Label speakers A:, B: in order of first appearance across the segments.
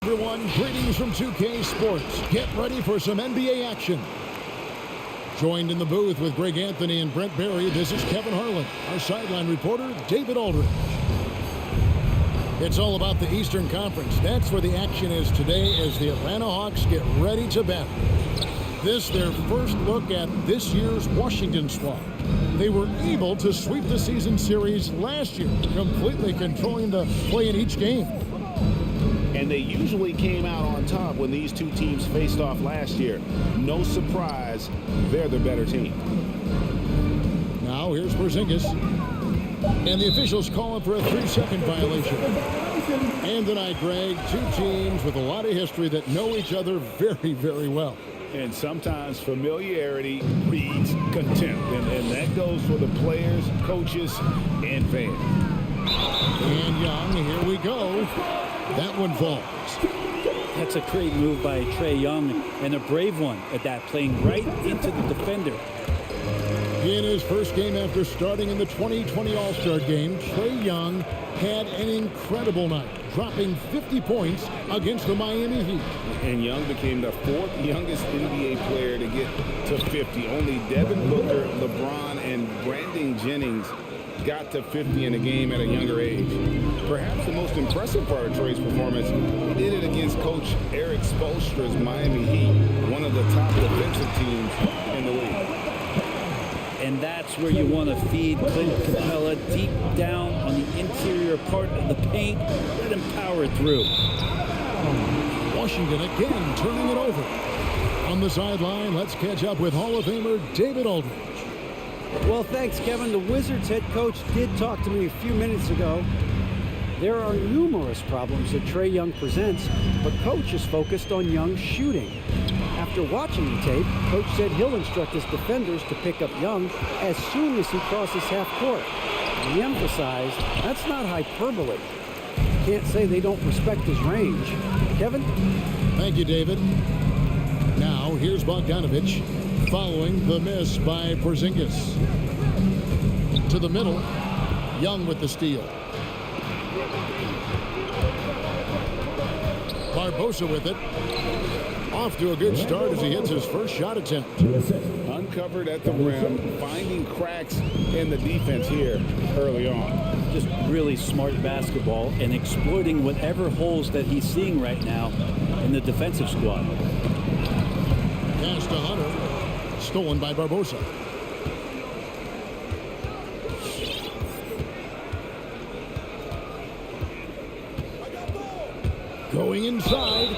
A: Everyone, greetings from 2K Sports. Get ready for some NBA action. Joined in the booth with Greg Anthony and Brent Barry, this is Kevin Harlan. Our sideline reporter, David Aldridge. It's all about the Eastern Conference. That's where the action is today as the Atlanta Hawks get ready to battle. This, their first look at this year's Washington squad. They were able to sweep the season series last year, completely controlling the play in each game.
B: And they usually came out on top when these two teams faced off last year. No surprise, they're the better team.
A: Now here's Porzingis. And the officials calling for a 3-second violation. And tonight, Greg, two teams with a lot of history that know each other very, very well.
B: And sometimes familiarity breeds contempt. And that goes for the players, coaches, and fans.
A: And Young, here we go. That one falls.
C: That's a great move by Trae Young, and a brave one at that, playing right into the defender.
A: In his first game after starting in the 2020 All-Star Game, Trae Young had an incredible night, dropping 50 points against the Miami Heat.
B: And Young became the fourth youngest NBA player to get to 50. Only Devin Booker, LeBron, and Brandon Jennings got to 50 in a game at a younger age. Perhaps the most impressive part of Trae's performance, he did it against Coach Eric Spoelstra's Miami Heat, one of the top defensive teams in the league.
C: And that's where you want to feed Clint Capella, deep down on the interior part of the paint. Let him power through.
A: Washington again turning it over. On the sideline, let's catch up with Hall of Famer David Aldridge.
D: Well, thanks, Kevin. The Wizards head coach did talk to me a few minutes ago. There are numerous problems that Trae Young presents, but coach is focused on Young's shooting. After watching the tape, coach said he'll instruct his defenders to pick up Young as soon as he crosses half court. He emphasized that's not hyperbole. Can't say they don't respect his range. Kevin?
A: Thank you, David. Now, here's Bogdanovich following the miss by Porzingis. To the middle, Young with the steal. Barbosa with it. Off to a good start as he hits his first shot attempt.
B: Uncovered at the rim, finding cracks in the defense here early on.
C: Just really smart basketball and exploiting whatever holes that he's seeing right now in the defensive squad.
A: Pass to Hunter. Stolen by Barbosa. Going inside.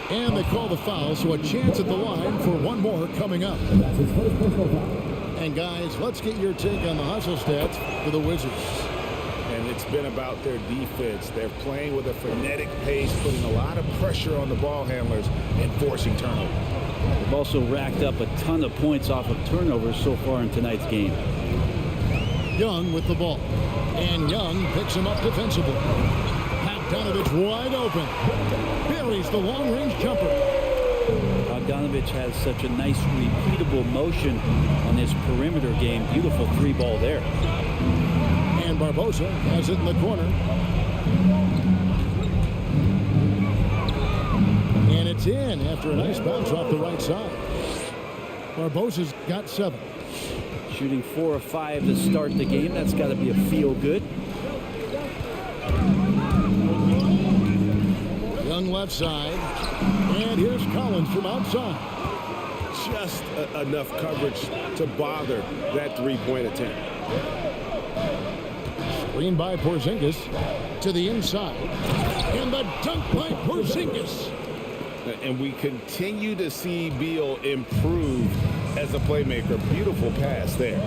A: And they call the foul, so a chance at the line for one more coming up. And guys, let's get your take on the hustle stats for the Wizards.
B: And it's been about their defense. They're playing with a frenetic pace, putting a lot of pressure on the ball handlers and forcing turnovers.
C: They've also racked up a ton of points off of turnovers so far in tonight's game.
A: Young with the ball. And Young picks him up defensively. Bogdanovich wide open. Buries the long-range jumper.
C: Bogdanovich has such a nice, repeatable motion on his perimeter game. Beautiful three ball there.
A: And Barbosa has it in the corner. And it's in after a nice bounce off the right side. Barbosa's got 7.
C: Shooting 4 of 5 to start the game. That's got to be a feel-good.
A: Young left side. And here's Collins from outside.
B: Just enough coverage to bother that three-point attempt.
A: Screen by Porzingis to the inside. And the dunk by Porzingis.
B: And we continue to see Beal improve as a playmaker. Beautiful pass there.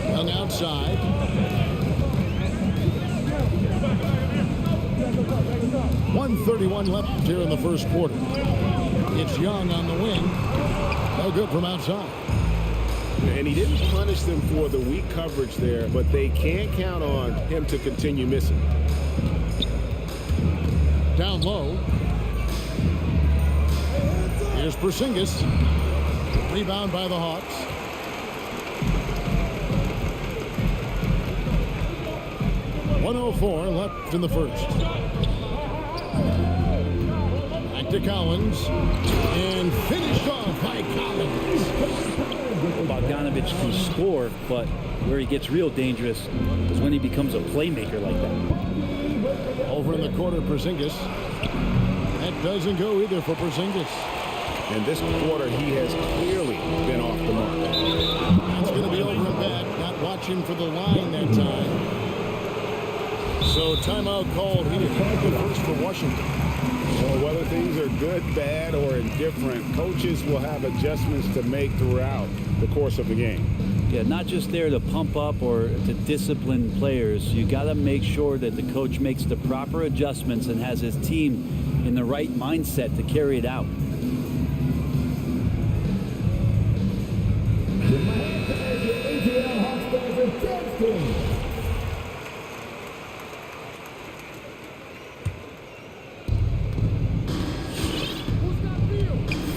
A: Young outside. .131 left here in the first quarter. It's Young on the wing. No good from outside.
B: And he didn't punish them for the weak coverage there, but they can't count on him to continue missing.
A: Down low. Here's Porzingis. Rebound by the Hawks. .104 left in the first. Back to Collins. And finished off by Collins.
C: Bogdanovich can score, but where he gets real dangerous is when he becomes a playmaker like that.
A: Over in the corner, Porzingis. That doesn't go either for Porzingis.
B: And this quarter, he has clearly been off the mark.
A: It's going to be over and back. Not watching for the line that time. So timeout called. He did not go first for Washington.
B: Well, whether things are good, bad, or indifferent, coaches will have adjustments to make throughout the course of the game.
C: Yeah, not just there to pump up or to discipline players. You got to make sure that the coach makes the proper adjustments and has his team in the right mindset to carry it out.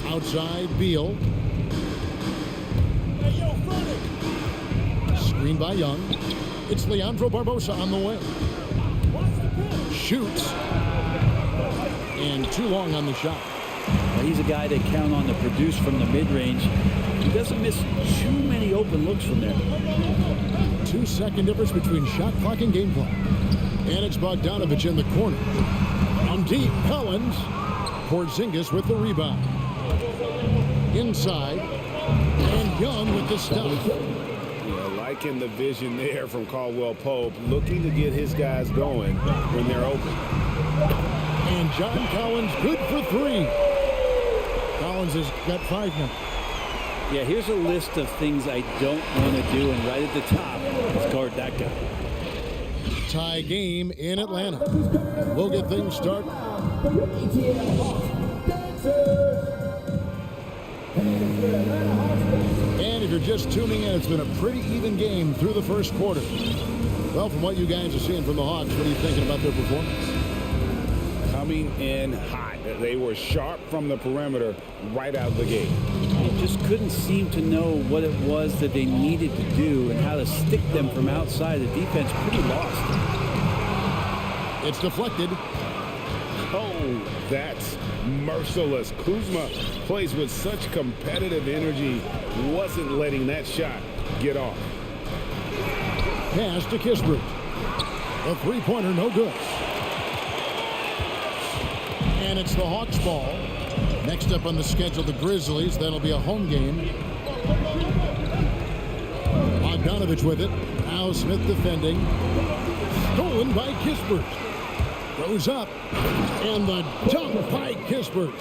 A: Outside, Beal. Screen by Young. It's Leandro Barbosa on the way. Shoots. And too long on the shot.
C: Well, he's a guy they count on to produce from the mid-range. He doesn't miss too many open looks from there.
A: 2-second difference between shot clock and game clock. And it's Bogdanovich in the corner. From deep, Collins. Porzingis with the rebound. Inside. And Young with the stop.
B: Liking the vision there from Caldwell Pope, looking to get his guys going when they're open.
A: And John Collins good for 3. Collins has got 5 now.
C: Yeah, here's a list of things I don't want to do, and right at the top is guard that guy.
A: Tie game in Atlanta. We'll get things started. And if you're just tuning in, it's been a pretty even game through the first quarter. Well, from what you guys are seeing from the Hawks, what are you thinking about their performance?
B: Coming in hot. They were sharp from the perimeter right out of the gate.
C: They just couldn't seem to know what it was that they needed to do and how to stick them from outside. The defense pretty lost.
A: It's deflected.
B: Oh, that's merciless. Kuzma plays with such competitive energy, wasn't letting that shot get off.
A: Pass to Kispert. A three-pointer, no good. And it's the Hawks ball. Next up on the schedule, the Grizzlies. That'll be a home game. Bogdanovich with it. Now Smith defending. Stolen by Kispert. Goes up. And the dunk by Kispert.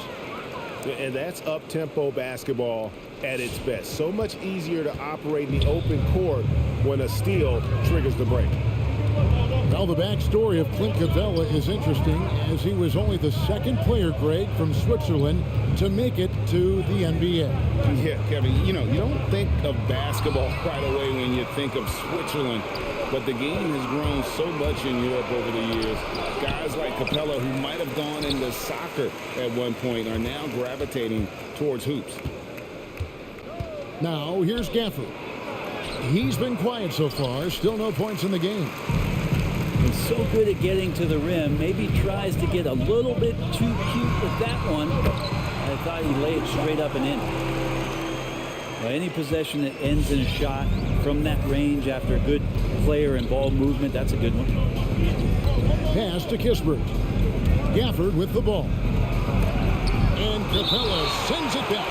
B: And that's up-tempo basketball at its best. So much easier to operate in the open court when a steal triggers the break.
A: Well, the backstory of Clint Capella is interesting, as he was only the second player, Greg, from Switzerland to make it to the NBA.
B: Yeah, Kevin, you don't think of basketball right away when you think of Switzerland, but the game has grown so much in Europe over the years. Guys like Capella, who might have gone into soccer at one point, are now gravitating towards hoops.
A: Now, here's Gafford. He's been quiet so far. Still no points in the game.
C: He's so good at getting to the rim. Maybe tries to get a little bit too cute with that one. I thought he laid it straight up and in. Well, any possession that ends in a shot from that range after a good player and ball movement, that's a good one.
A: Pass to Kispert. Gafford with the ball. And Capella sends it back.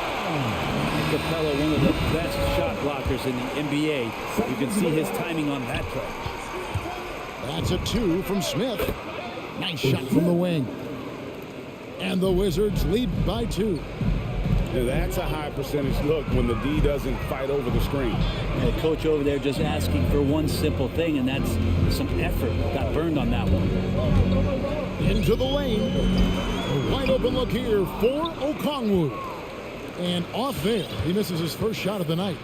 C: Capella, one of the best shot blockers in the NBA. You can see his timing on that play.
A: That's a 2 from Smith. Nice shot from the wing. And the Wizards lead by 2.
B: Now that's a high percentage look when the D doesn't fight over the screen.
C: And the coach over there just asking for one simple thing, and that's some effort. Got burned on that one.
A: Into the lane. A wide open look here for Okongwu. And off there, he misses his first shot of the night.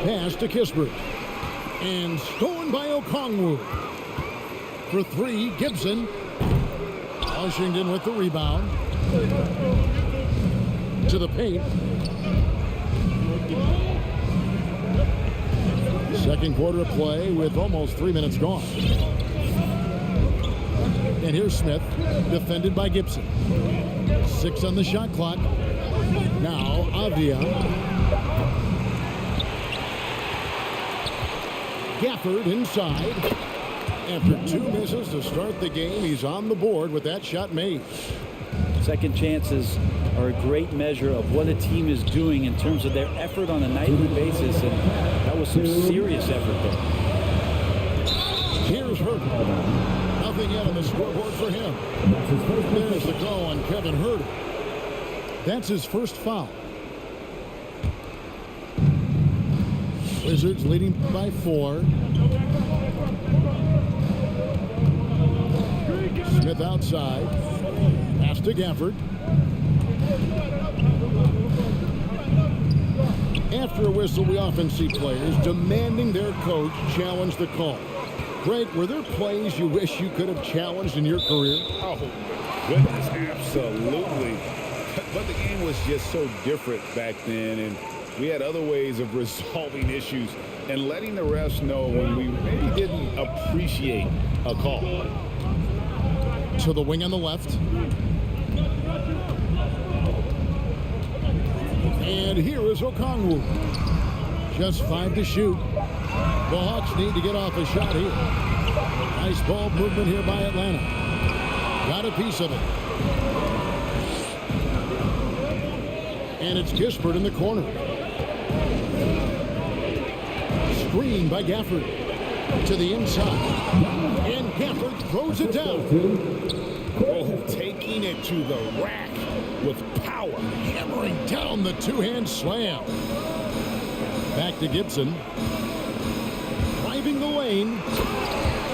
A: Pass to Kispert. And stolen by Okongwu. For three, Gibson. Washington with the rebound. To the paint. Second quarter of play with almost 3 minutes gone. And here's Smith, defended by Gibson. 6 on the shot clock. Now Avdia. Gafford inside. After 2 misses to start the game, he's on the board with that shot made.
C: Second chances are a great measure of what a team is doing in terms of their effort on a nightly basis, and that was some serious effort there.
A: Here's Herter. Nothing yet on the scoreboard for him. There's the call on Kevin Herter. That's his first foul. Wizards leading by 4. Smith outside. Pass to Gafford. After a whistle, we often see players demanding their coach challenge the call. Greg, were there plays you wish you could have challenged in your career?
B: Oh, goodness, absolutely. But the game was just so different back then, and we had other ways of resolving issues and letting the refs know when we maybe didn't appreciate a call.
A: To the wing on the left. And here is Okongwu. Just 5 to shoot. The Hawks need to get off a shot here. Nice ball movement here by Atlanta. Got a piece of it. And it's Kispert in the corner. Screen by Gafford. To the inside. And Gafford throws it down.
B: Oh, taking it to the rack with power.
A: Hammering down the two-hand slam. Back to Gibson. Driving the lane.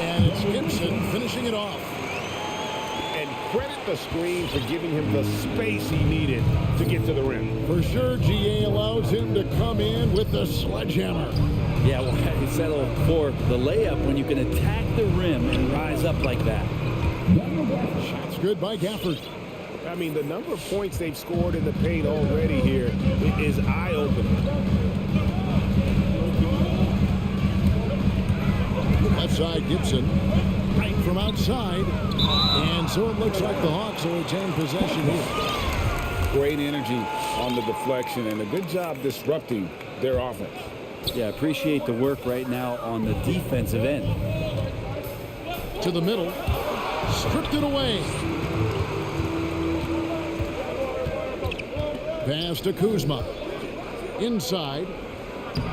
A: And it's Gibson finishing it off.
B: And credit the screen for giving him the space he needed to get to the rim.
A: For sure, GA allows him to come in with the sledgehammer.
C: Yeah, well, you settle for the layup when you can attack the rim and rise up like that.
A: Shots good by Gafford.
B: I mean, the number of points they've scored in the paint already here is eye-opening.
A: Left side, Gibson. Right from outside. And so it looks like the Hawks will retain possession here.
B: Great energy on the deflection and a good job disrupting their offense.
C: Yeah, appreciate the work right now on the defensive end.
A: To the middle. Stripped it away. Pass to Kuzma. Inside.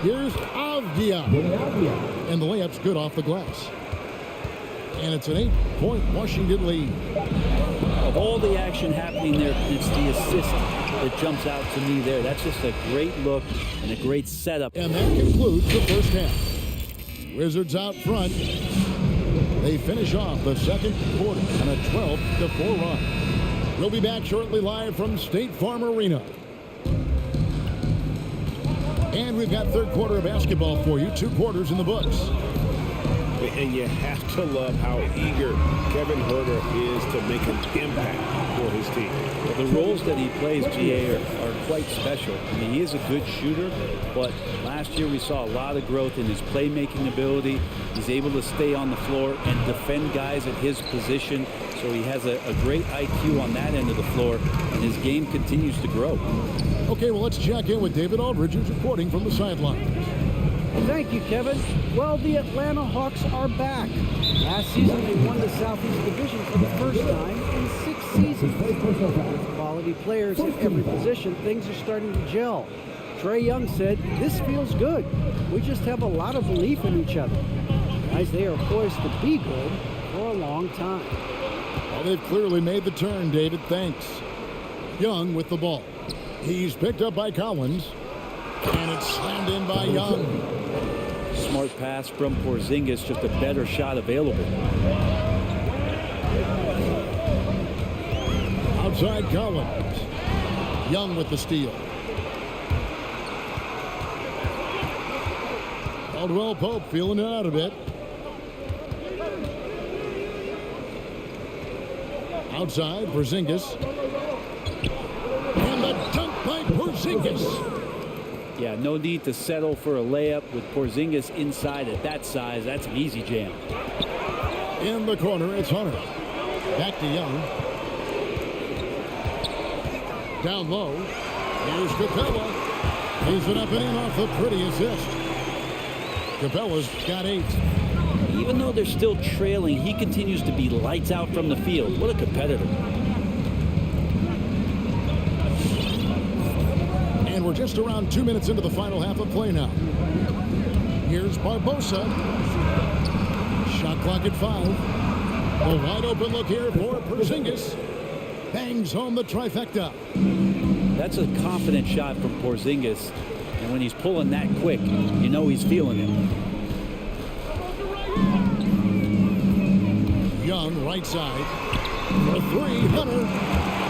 A: Here's Avdia. And the layup's good off the glass. And it's an 8-point Washington lead.
C: Of all the action happening there, it's the assist that jumps out to me there. That's just a great look and a great setup.
A: And that concludes the first half. Wizards out front. They finish off the second quarter on a 12-4 run. We'll be back shortly live from State Farm Arena. And we've got third quarter of basketball for you. 2 quarters in the books.
B: And you have to love how eager Kevin Herter is to make an impact for his team.
C: The roles that he plays, GA, are quite special. I mean, he is a good shooter, but last year we saw a lot of growth in his playmaking ability. He's able to stay on the floor and defend guys at his position. So he has a great IQ on that end of the floor, and his game continues to grow.
A: Okay, well, let's check in with David Aldridge, who's reporting from the sideline.
D: Thank you, Kevin. Well, the Atlanta Hawks are back. Last season, they won the Southeast Division for the first time in 6 seasons. With quality players at every position, things are starting to gel. Trae Young said, "This feels good. We just have a lot of belief in each other." Guys, they are poised to be good for a long time.
A: Well, they've clearly made the turn, David. Thanks. Young with the ball. He's picked up by Collins. And it's slammed in by Young.
C: Smart pass from Porzingis, just a better shot available.
A: Outside Collins. Young with the steal. Caldwell Pope feeling it out a bit. Outside, Porzingis. And the dunk by Porzingis.
C: Yeah, no need to settle for a layup with Porzingis inside at that size. That's an easy jam.
A: In the corner, it's Hunter. Back to Young. Down low. Here's Capella. He's it up and in off the pretty assist. Capella's got 8.
C: Even though they're still trailing, he continues to be lights out from the field. What a competitor.
A: And we're just around 2 minutes into the final half of play now. Here's Barbosa. Shot clock at 5. A wide open look here for Porzingis. Bangs home the trifecta.
C: That's a confident shot from Porzingis. And when he's pulling that quick, you know he's feeling it.
A: Young, right side. For 3, Hunter.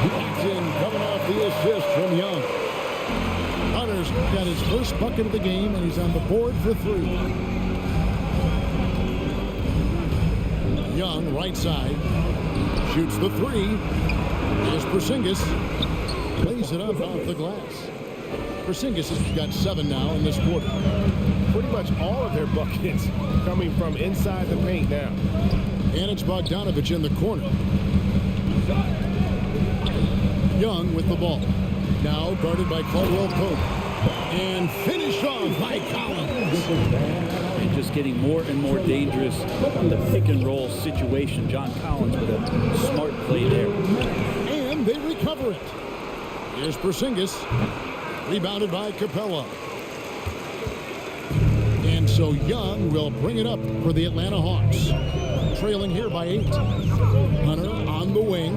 A: That's in, coming off the assist from Young. Hunter's got his first bucket of the game, and he's on the board for 3. Young, right side. Shoots the 3. Here's Porzingis. Plays it up off the glass. Porzingis has got 7 now in this quarter.
B: Pretty much all of their buckets coming from inside the paint now.
A: And it's Bogdanovich in the corner. Young with the ball. Now guarded by Caldwell Pope. And finished off by Collins.
C: And just getting more and more dangerous on the pick and roll situation. John Collins with a smart play there.
A: And they recover it. Here's Porzingis. Rebounded by Capella. And so Young will bring it up for the Atlanta Hawks. Trailing here by 8. Hunter on the wing.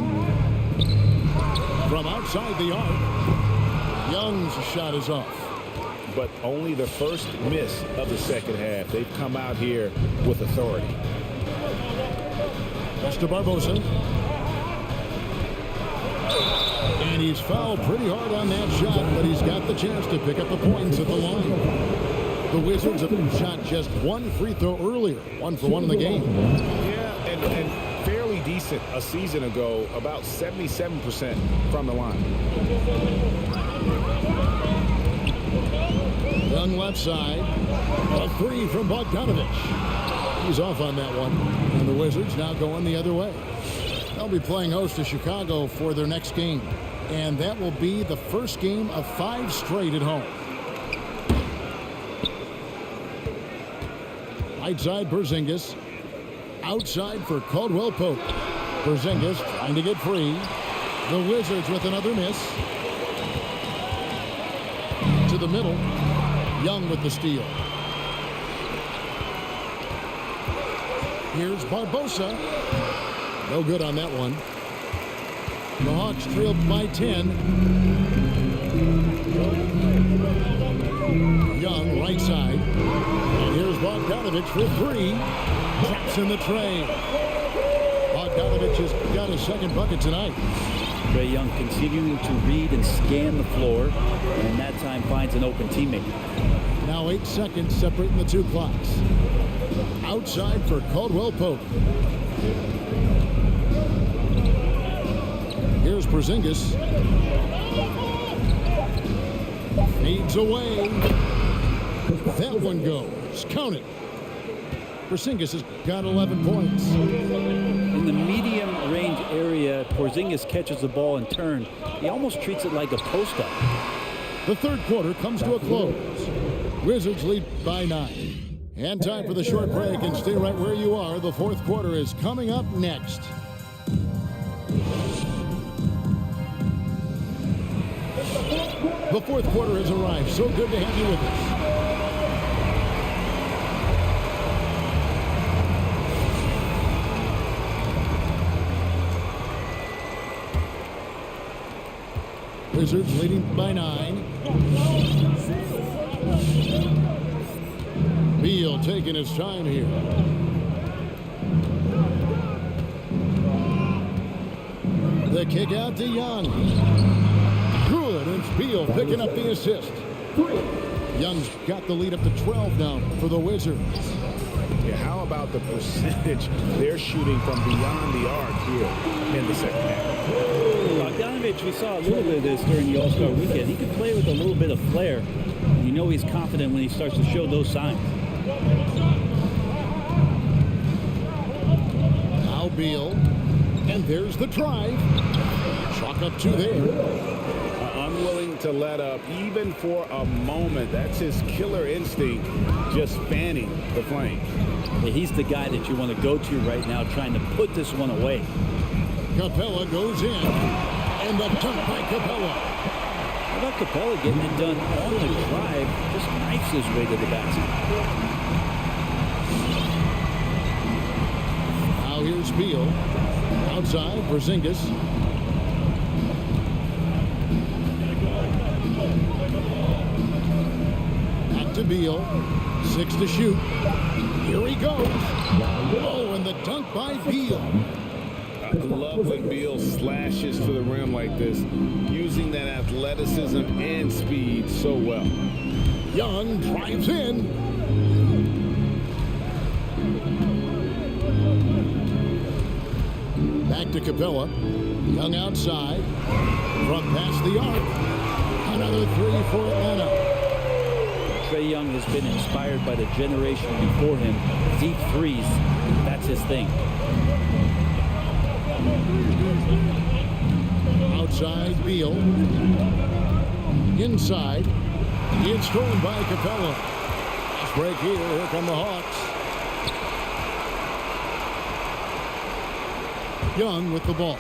A: From outside the arc. Young's shot is off.
B: But only the first miss of the second half. They've come out here with authority.
A: That's to Barbosa. And he's fouled pretty hard on that shot, but he's got the chance to pick up the points at the line. The Wizards have shot just 1 free throw earlier. 1 for 1 in the game.
B: Yeah, and fairly decent a season ago, about 77% from the line.
A: Young left side. A 3 from Bogdanovich. He's off on that one. And the Wizards now going the other way. They'll be playing host to Chicago for their next game. And that will be the first game of 5 straight at home. Right side, Porzingis. Outside for Caldwell Pope. Porzingis trying to get free. The Wizards with another miss. To the middle. Young with the steal. Here's Barbosa. No good on that one. The Hawks trailed by 10. Young, right side. And here's Bogdanovich for 3. Traps in the tray. Bogdanovich has got his second bucket tonight.
C: Trae Young continuing to read and scan the floor, and that time finds an open teammate.
A: Now 8 seconds separating the 2 clocks. Outside for Caldwell Pope. Here's Porzingis. Fades away. That one goes. Count it. Porzingis has got 11 points.
C: In the medium range area, Porzingis catches the ball in turn. He almost treats it like a post-up.
A: The third quarter comes to a close. Wizards lead by 9. And time for the short break, and stay right where you are. The fourth quarter is coming up next. The fourth quarter has arrived. So good to have you with us. Wizards leading by 9. Beal taking his time here. The kick out to Young. Good. good, and it's Beal picking up the assist. Young's got the lead up to 12 now for the Wizards.
B: Yeah, how about the percentage they're shooting from beyond the arc here in the second half?
C: Bogdanovich, we saw a little bit of this during the All-Star weekend. He can play with a little bit of flair. You know he's confident when he starts to show those signs.
A: Now Beal, and there's the drive. Chalk up two there.
B: Unwilling to let up even for a moment. That's his killer instinct, just fanning the flame.
C: Yeah, he's the guy that you want to go to right now, trying to put this one away.
A: Capella goes in, and the dunk by Capella.
C: How about Capella getting it done on the drive, just knifes his way to the basket.
A: Now here's Beal. Outside, Porzingis. Back to Beal. 6 to shoot. Here he goes. Oh, and the dunk by Beal.
B: I love when Beal slashes to the rim like this, using that athleticism and speed so well.
A: Young drives in. Back to Capella. Young outside. From past the arc. Another three for Atlanta.
C: Trae Young has been inspired by the generation before him. Deep threes, that's his thing.
A: Outside, Beal. Inside. It's thrown by Capella. Let's break here. Here come the Hawks. Young with the ball.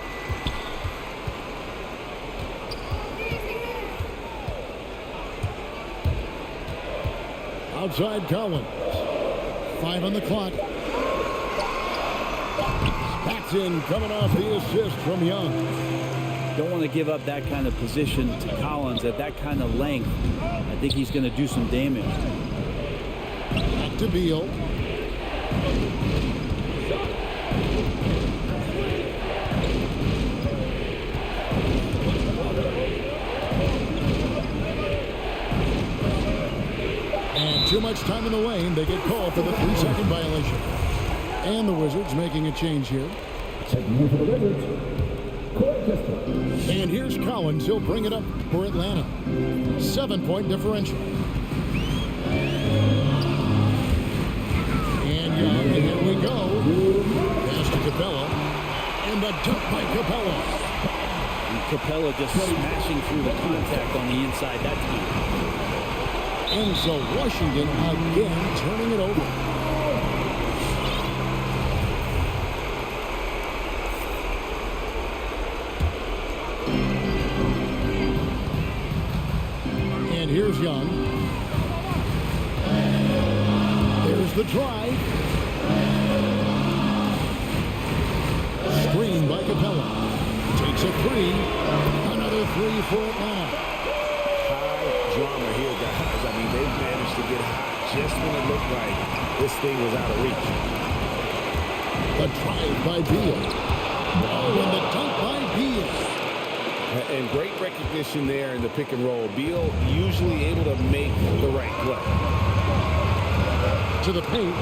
A: Outside Collins. 5 on the clock. That's in, coming off the assist from Young.
C: Don't want to give up that kind of position to Collins at that kind of length. I think he's going to do some damage.
A: Back to Beal. And too much time in the lane. They get called for the 3-second violation. And the Wizards making a change here. And here's Collins. He'll bring it up for Atlanta. 7-point differential. And Young, here we go. Pass to Capella. And the dunk by Capella.
C: And Capella just smashing through the contact on the inside that time.
A: And so Washington again turning it over. And here's Young. There's the drive. Screen by Capella. Takes a three. Another three for Atlanta.
B: High drama here, guys. I mean, they've managed to get hot just when it looked like this thing was out of reach.
A: The drive by Beal. Oh, and the dunk by Beal.
B: And great recognition there in the pick and roll. Beal usually able to make the right play.
A: To the paint.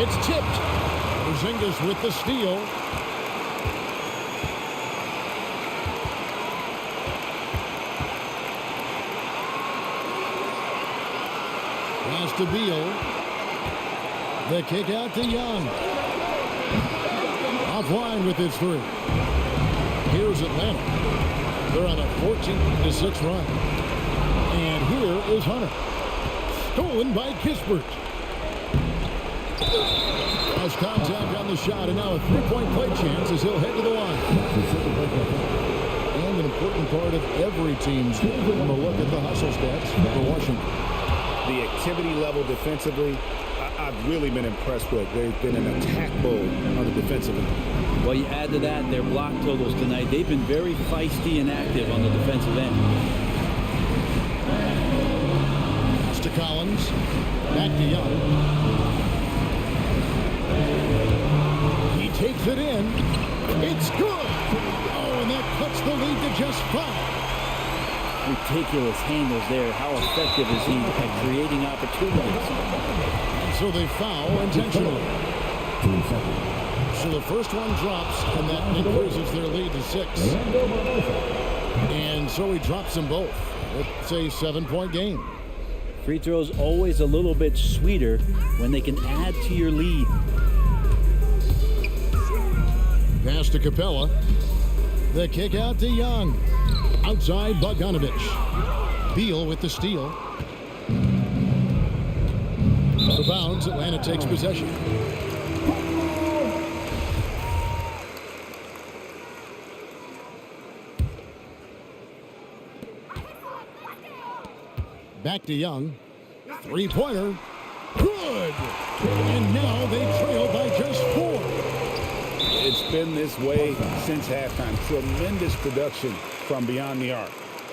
A: It's tipped. Porzingis with the steal. Pass to Beal. The kick out to Young. Offline with his three. Here's Atlanta. They're on a 14-6 run. And here is Hunter. Stolen by Kispert. Has contact on the shot, and now a three-point play chance as he'll head to the line. And an important part of every team's game. We're going to look at the hustle stats for Washington.
B: The activity level defensively, I've really been impressed with. They've been in attack mode on the defensive end.
C: Well, you add to that their block totals tonight. They've been very feisty and active on the defensive end.
A: Pass to Collins. Back to Young. He takes it in. It's good. Oh, and that cuts the lead to just 5.
C: ridiculous handles there. How effective is he at creating opportunities?
A: And so they foul intentionally. So the first one drops, and that increases their lead to 6. And so he drops them both. It's a 7-point game.
C: Free throws always a little bit sweeter when they can add to your lead.
A: Pass to Capella. The kick out to Young. Outside Bogdanovich. Beal with the steal. Out of bounds, Atlanta takes possession. Back to Young. Three-pointer. Good! And now they trail by just 4.
B: It's been this way since halftime. Tremendous production from beyond the arc.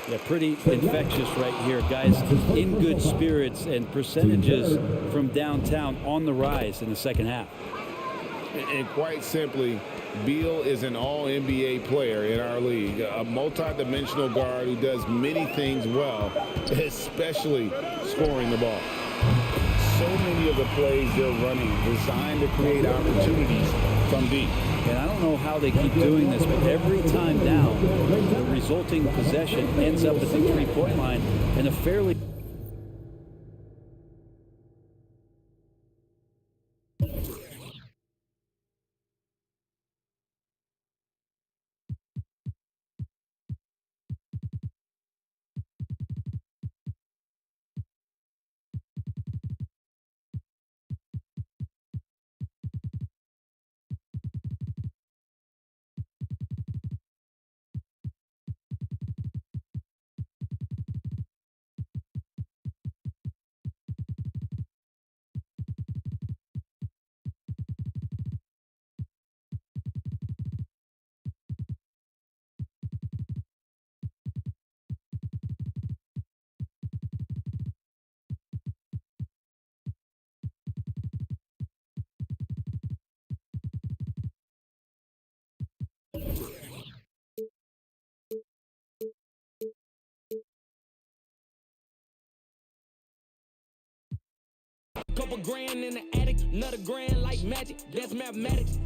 C: Yeah, pretty infectious right here. Guys in good spirits, and percentages from downtown on the rise in the second half.
B: And quite simply, Beal is an all-NBA player in our league, a multi-dimensional guard who does many things well, especially scoring the ball. So many of the plays they're running designed to create opportunities from deep.
C: And I don't know how they keep doing this, but every time down, the resulting possession ends up at the three-point line in a fairly...
E: Couple grand in the attic, another grand like magic. That's mathematics.